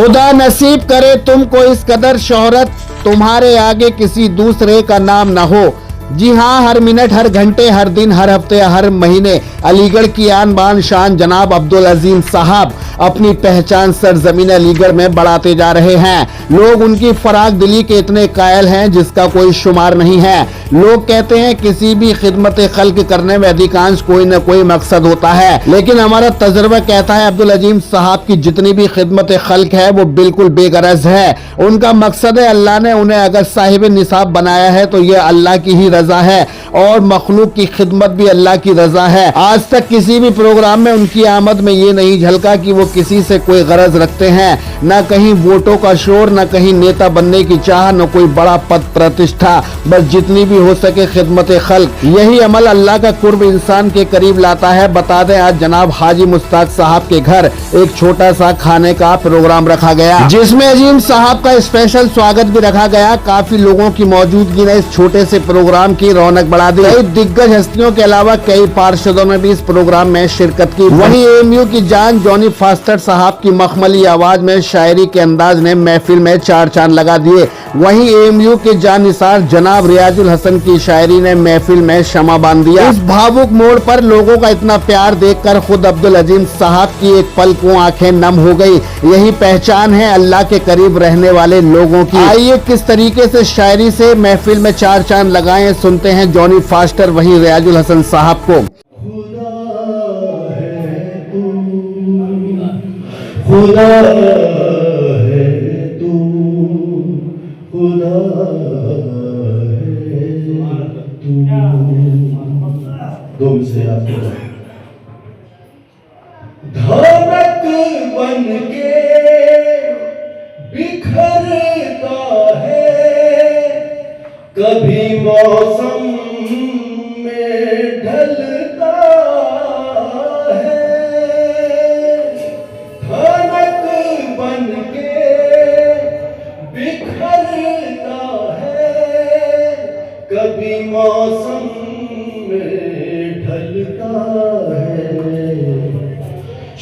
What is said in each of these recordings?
खुदा नसीब करे तुमको इस कदर शोहरत, तुम्हारे आगे किसी दूसरे का नाम न हो। जी हाँ, हर मिनट, हर घंटे, हर दिन, हर हफ्ते, हर महीने अलीगढ़ की आन बान शान जनाब अब्दुल अजीम साहब अपनी पहचान सरजमीन अलीगढ़ में बढ़ाते जा रहे हैं। लोग उनकी फराग दिली के इतने कायल हैं जिसका कोई शुमार नहीं है। लोग कहते हैं किसी भी खिदमत खल्क करने में अधिकांश कोई न कोई मकसद होता है, लेकिन हमारा तजर्बा कहता है अब्दुल अजीम साहब की जितनी भी खिदमत खल्क है वो बिल्कुल बेगरज है। उनका मकसद है, अल्लाह ने उन्हें अगर साहिब निसाब बनाया है तो ये अल्लाह की ही रजा है और मखलूक की खिदमत भी अल्लाह की रजा है। आज तक किसी भी प्रोग्राम में उनकी आमद में ये नहीं झलका कि वो किसी से कोई गरज रखते हैं, न कहीं वोटों का शोर, न कहीं नेता बनने की चाह, न कोई बड़ा पद प्रतिष्ठा, बस जितनी भी हो सके खिदमत खल्क। यही अमल अल्लाह का कुर्ब इंसान के करीब लाता है। बता दें, आज जनाब हाजी मुश्ताक साहब के घर एक छोटा सा खाने का प्रोग्राम रखा गया, जिसमें अजीम साहब का स्पेशल स्वागत भी रखा गया। काफी लोगों की मौजूदगी ने इस छोटे से प्रोग्राम की रौनक बढ़ा दी। कई दिग्गज हस्तियों के अलावा कई पार्षदों ने भी इस प्रोग्राम में शिरकत की। वहीं एएमयू की जान जॉनी फास्टर साहब की मखमली आवाज में शायरी के अंदाज ने महफिल में चार चांद लगा दिए। वहीं एएमयू के जानिसार जनाब रियाजुल हसन की शायरी ने महफिल में शमा बांध दिया। इस भावुक मोड़ पर लोगों का इतना प्यार देखकर खुद अब्दुल अजीम साहब की एक पल को आंखें नम हो गई। यही पहचान है अल्लाह के करीब रहने वाले लोगों की। आइए किस तरीके से शायरी से महफिल में चार चांद लगाए, सुनते हैं जॉनी फास्टर वहीं रियाजुल हसन साहब को। खुदा है तू, खुदा है तू। दो से याद करो। धड़क बन के बिखरता है, कभी मौसम में ढलता है। धड़क बन के बिखरता है, कभी मौसम में ढलता है।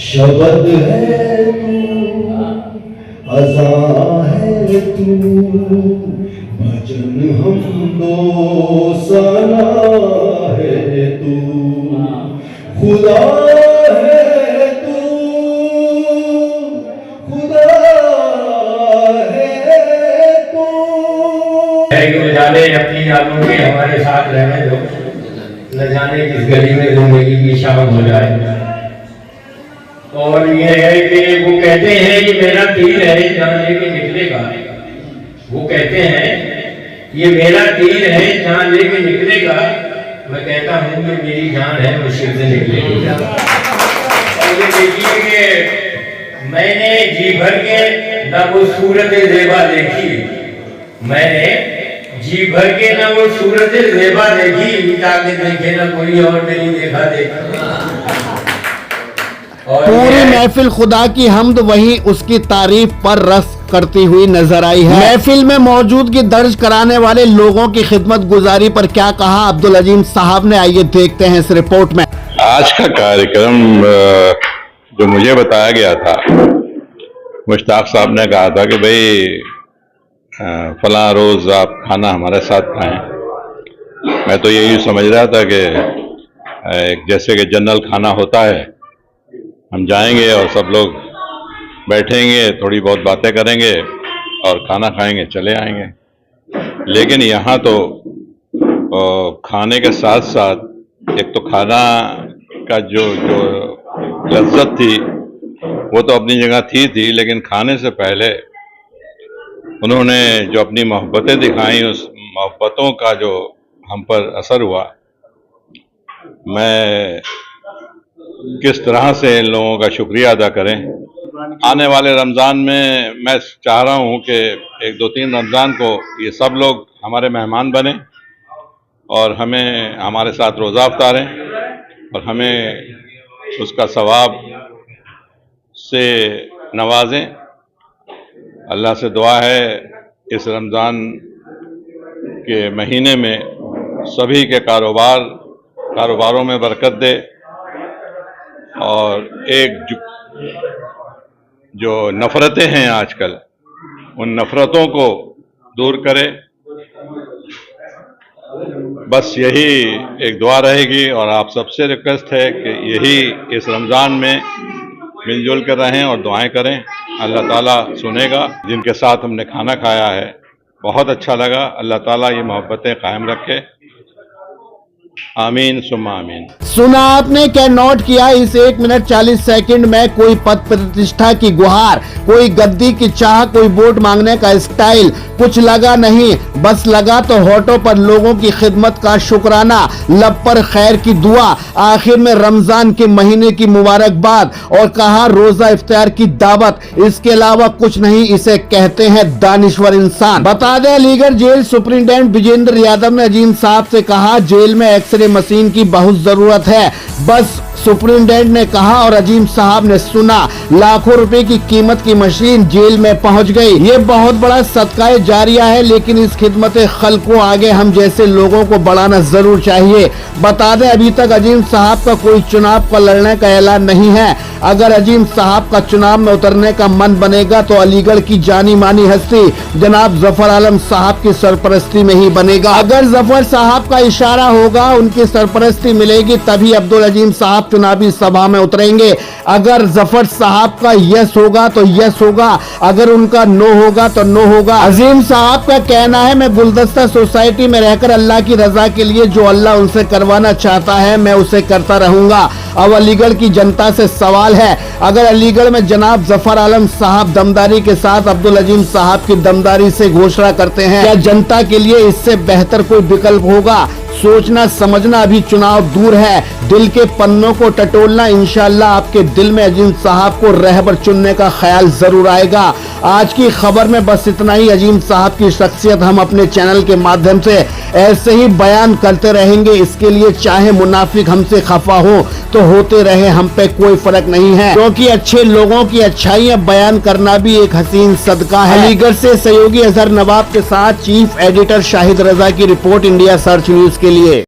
शब्द है तू, अज़ा है तू, भजन हम दो सना है तू। खुदा है तू, खुदा है तू। न जाने अपनी यादों में हमारे साथ रहने दो, न जाने किस गली में जिंदगी की शाम हो जाए। और ये है कि वो कहते हैं कि मेरा तीर है जहाँ लेके निकलेगा, वो कहते हैं ये मेरा तीर है जहाँ लेके निकलेगा। मैं कहता हूँ कि मेरी जान है वो सिर से निकलेगी। और ये देखिए कि मैंने जी भर के न वो सूरत ज़ेबा देखी, मैंने जी भर के न वो सूरत ज़ेबा देखी, जाके देखे न कोई और नहीं देखा देखा। पूरी महफिल खुदा की हमद वहीं उसकी तारीफ पर रस करती हुई नजर आई है। महफिल में मौजूदगी दर्ज कराने वाले लोगों की खिदमत गुजारी पर क्या कहा अब्दुल अजीम साहब ने, आइए देखते हैं इस रिपोर्ट में। आज का कार्यक्रम जो मुझे बताया गया था, मुश्ताक साहब ने कहा था कि भाई फलां रोज आप खाना हमारे साथ खाएं। मैं तो यही समझ रहा था कि जैसे कि जनरल खाना होता है, हम जाएंगे और सब लोग बैठेंगे, थोड़ी बहुत बातें करेंगे और खाना खाएंगे, चले आएंगे। लेकिन यहाँ तो खाने के साथ साथ एक तो खाना का जो लज्जत थी वो तो अपनी जगह थी, लेकिन खाने से पहले उन्होंने जो अपनी मोहब्बतें दिखाई, उस मोहब्बतों का जो हम पर असर हुआ, मैं किस तरह से इन लोगों का शुक्रिया अदा करें। आने वाले रमज़ान में मैं चाह रहा हूँ कि एक दो तीन रमज़ान को ये सब लोग हमारे मेहमान बने और हमें हमारे साथ रोज़ा अफ्तारें और हमें उसका सवाब से नवाजें। अल्लाह से दुआ है इस रमज़ान के महीने में सभी के कारोबारों में बरकत दे और जो नफरतें हैं आजकल, उन नफरतों को दूर करे। बस यही एक दुआ रहेगी और आप सबसे रिक्वेस्ट है कि यही इस रमज़ान में मिलजुल कर रहें और दुआएं करें। अल्लाह ताला सुनेगा। जिनके साथ हमने खाना खाया है बहुत अच्छा लगा। अल्लाह ताला ये मोहब्बतें कायम रखे। आमीन सुम्मा आमीन। सुना आपने, क्या नोट किया? इस 1 मिनट 40 सेकंड में कोई पद प्रतिष्ठा की गुहार, कोई गद्दी की चाह, कोई वोट मांगने का स्टाइल कुछ लगा नहीं। बस लगा तो होठों पर लोगों की खिदमत का शुक्राना, लब पर खैर की दुआ, आखिर में रमजान के महीने की मुबारकबाद और कहा रोजा इफ्तार की दावत। इसके अलावा कुछ नहीं। इसे कहते हैं दानिश्वर इंसान। बता दें, अलीगढ़ जेल सुपरिटेंडेंट विजेंद्र यादव ने अजीम साहब से कहा जेल में एक्सरे मशीन की बहुत जरूरत है। बस सुपरिटेंडेंट ने कहा और अजीम साहब ने सुना। लाखों रुपए की कीमत की मशीन जेल में पहुंच गई। ये बहुत बड़ा सदका जारिया है, लेकिन इस खिदमत खल्क को आगे हम जैसे लोगों को बढ़ाना जरूर चाहिए। बता दें, अभी तक अजीम साहब का कोई चुनाव का लड़ने का ऐलान नहीं है। अगर अजीम साहब का चुनाव में उतरने का मन बनेगा तो अलीगढ़ की जानी मानी हस्ती जनाब जफर आलम साहब की सरपरस्ती में ही बनेगा। अगर जफर साहब का इशारा होगा, उनकी सरपरस्ती मिलेगी, तभी अब्दुल अजीम साहब चुनावी सभा में उतरेंगे। अगर जफर साहब का यस होगा तो यस होगा, अगर उनका नो होगा तो नो होगा। अजीम साहब का कहना है, मैं गुलदस्ता सोसाइटी में रहकर अल्लाह की रजा के लिए जो अल्लाह उनसे करवाना चाहता है मैं उसे करता रहूंगा। अब अलीगढ़ की जनता से सवाल है, अगर अलीगढ़ में जनाब जफर आलम साहब दमदारी के साथ अब्दुल अजीम साहब की दमदारी से घोषणा करते हैं, क्या जनता के लिए इससे बेहतर कोई विकल्प होगा? सोचना समझना अभी चुनाव दूर है, दिल के पन्नों को टटोलना। इंशाअल्लाह आपके दिल में अजीम साहब को रहबर चुनने का ख्याल जरूर आएगा। आज की खबर में बस इतना ही। अजीम साहब की शख्सियत हम अपने चैनल के माध्यम से ऐसे ही बयान करते रहेंगे। इसके लिए चाहे मुनाफिक हमसे खफा हो तो होते रहे, हम पे कोई फर्क नहीं है, क्योंकि अच्छे लोगों की अच्छाइयां बयान करना भी एक हसीन सदका है। अलीगढ़ से सहयोगी अजहर नवाब के साथ चीफ एडिटर शाहिद रजा की रिपोर्ट, इंडिया सर्च न्यूज के लिए।